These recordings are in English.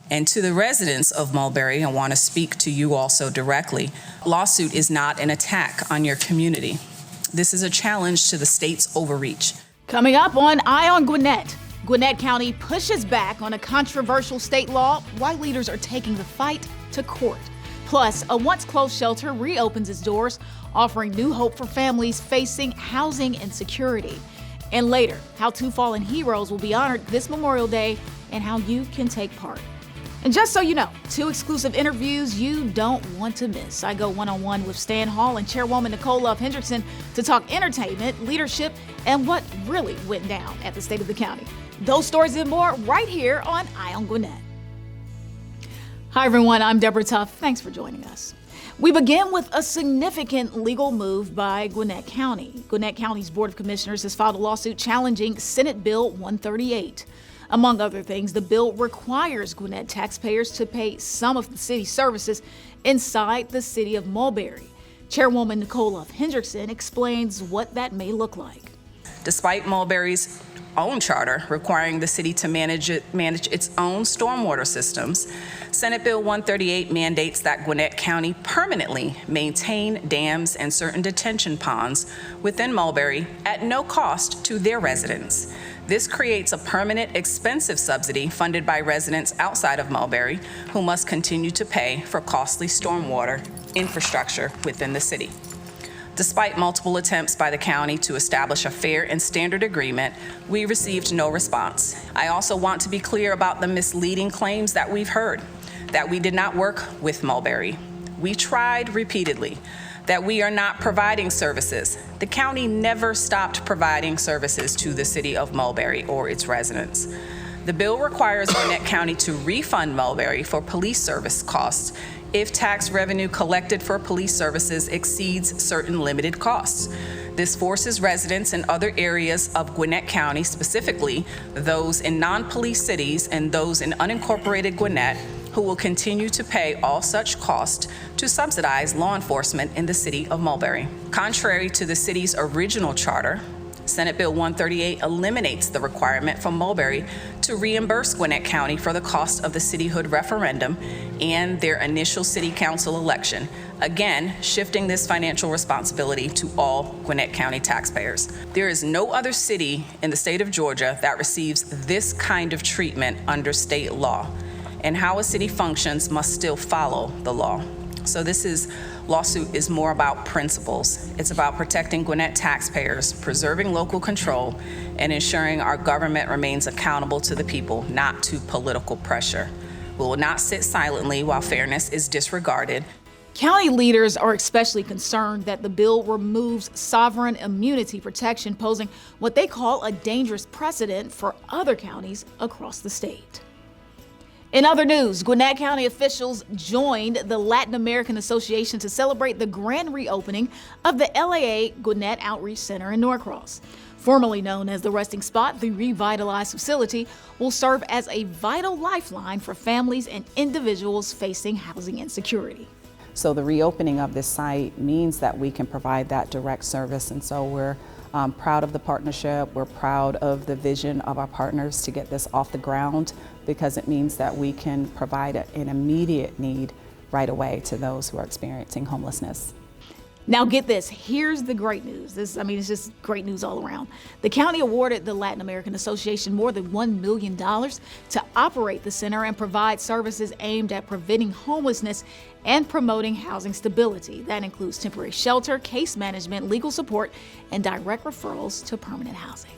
And to the residents of Mulberry, I want to speak to you also directly. Lawsuit is not an attack on your community. This is a challenge to the state's overreach. Coming up on Eye on Gwinnett, Gwinnett County pushes back on a controversial state law while leaders are taking the fight to court. Plus, a once-closed shelter reopens its doors, offering new hope for families facing housing insecurity. And later, how 2 fallen heroes will be honored this Memorial Day and how you can take part. And just so you know, 2 exclusive interviews you don't want to miss. I go one-on-one with Stan Hall and Chairwoman Nicole Love Hendrickson to talk entertainment, leadership, and what really went down at the State of the County. Those stories and more right here on Eye on Gwinnett. Hi everyone, I'm Deborah Tuff. Thanks for joining us. We begin with a significant legal move by Gwinnett County. Gwinnett County's Board of Commissioners has filed a lawsuit challenging Senate Bill 138. Among other things, the bill requires Gwinnett taxpayers to pay some of the city's services inside the city of Mulberry. Chairwoman Nicole Love Hendrickson explains what that may look like. Despite Mulberry's own charter requiring the city to manage its own stormwater systems, Senate Bill 138 mandates that Gwinnett County permanently maintain dams and certain detention ponds within Mulberry at no cost to their residents. This creates a permanent, expensive subsidy funded by residents outside of Mulberry who must continue to pay for costly stormwater infrastructure within the city. Despite multiple attempts by the county to establish a fair and standard agreement, we received no response. I also want to be clear about the misleading claims that we've heard, that we did not work with Mulberry. We tried repeatedly, that we are not providing services. The county never stopped providing services to the city of Mulberry or its residents. The bill requires Gwinnett County to refund Mulberry for police service costs if tax revenue collected for police services exceeds certain limited costs. This forces residents in other areas of Gwinnett County, specifically those in non-police cities and those in unincorporated Gwinnett, who will continue to pay all such costs to subsidize law enforcement in the city of Mulberry. Contrary to the city's original charter, Senate Bill 138 eliminates the requirement for Mulberry to reimburse Gwinnett County for the cost of the cityhood referendum and their initial city council election, again, shifting this financial responsibility to all Gwinnett County taxpayers. There is no other city in the state of Georgia that receives this kind of treatment under state law, and how a city functions must still follow the law. So this lawsuit is more about principles. It's about protecting Gwinnett taxpayers, preserving local control, and ensuring our government remains accountable to the people, not to political pressure. We will not sit silently while fairness is disregarded. County leaders are especially concerned that the bill removes sovereign immunity protection, posing what they call a dangerous precedent for other counties across the state. In other news, Gwinnett County officials joined the Latin American Association to celebrate the grand reopening of the LAA Gwinnett Outreach Center in Norcross. Formerly known as the Resting Spot, the revitalized facility will serve as a vital lifeline for families and individuals facing housing insecurity. So the reopening of this site means that we can provide that direct service, and so we're proud of the partnership. We're proud of the vision of our partners to get this off the ground, because it means that we can provide an immediate need right away to those who are experiencing homelessness. Now get this, here's the great news. It's just great news all around. The county awarded the Latin American Association more than $1 million to operate the center and provide services aimed at preventing homelessness and promoting housing stability. That includes temporary shelter, case management, legal support, and direct referrals to permanent housing.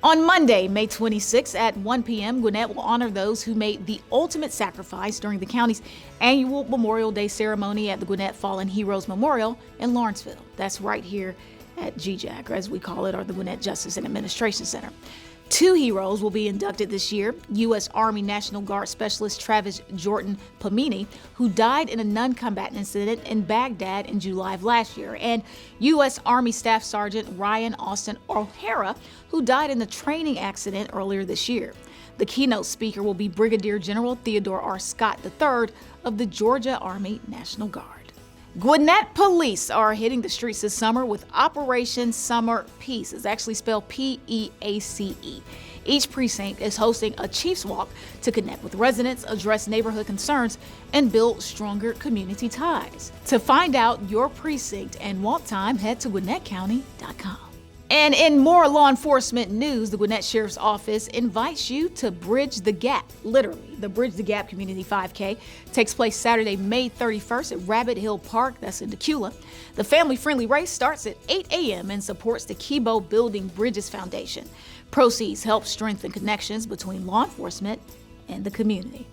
On Monday, May 26 at 1 p.m., Gwinnett will honor those who made the ultimate sacrifice during the county's annual Memorial Day ceremony at the Gwinnett Fallen Heroes Memorial in Lawrenceville. That's right here at GJAC, or as we call it, or the Gwinnett Justice and Administration Center. 2 heroes will be inducted this year. U.S. Army National Guard Specialist Travis Jordan Pamini, who died in a non-combatant incident in Baghdad in July of last year, and U.S. Army Staff Sergeant Ryan Austin O'Hara, who died in a training accident earlier this year. The keynote speaker will be Brigadier General Theodore R. Scott III of the Georgia Army National Guard. Gwinnett police are hitting the streets this summer with Operation Summer Peace. It's actually spelled P-E-A-C-E. Each precinct is hosting a Chiefs Walk to connect with residents, address neighborhood concerns, and build stronger community ties. To find out your precinct and walk time, head to GwinnettCounty.com. And in more law enforcement news, the Gwinnett Sheriff's Office invites you to Bridge the Gap. Literally, the Bridge the Gap Community 5K takes place Saturday, May 31st at Rabbit Hill Park, that's in Decula. The family-friendly race starts at 8 a.m. and supports the Kibo Building Bridges Foundation. Proceeds help strengthen connections between law enforcement and the community.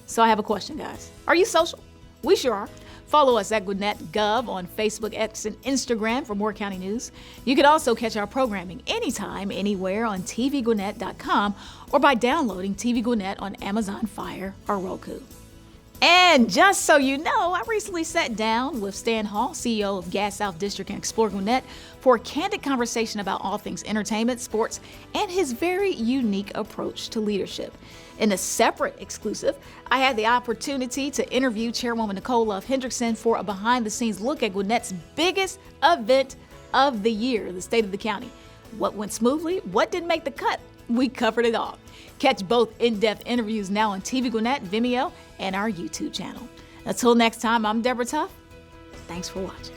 So I have a question, guys. Are you social? We sure are. Follow us at Gwinnett Gov on Facebook, X, and Instagram for more county news. You can also catch our programming anytime, anywhere on tvgwinnett.com or by downloading TV Gwinnett on Amazon Fire or Roku. And just so you know, I recently sat down with Stan Hall, CEO of Gas South District and Explore Gwinnett, for a candid conversation about all things entertainment, sports, and his very unique approach to leadership. In a separate exclusive, I had the opportunity to interview Chairwoman Nicole Love Hendrickson for a behind-the-scenes look at Gwinnett's biggest event of the year, the State of the County. What went smoothly? What didn't make the cut? We covered it all. Catch both in-depth interviews now on TV Gwinnett, Vimeo, and our YouTube channel. Until next time, I'm Deborah Tuff. Thanks for watching.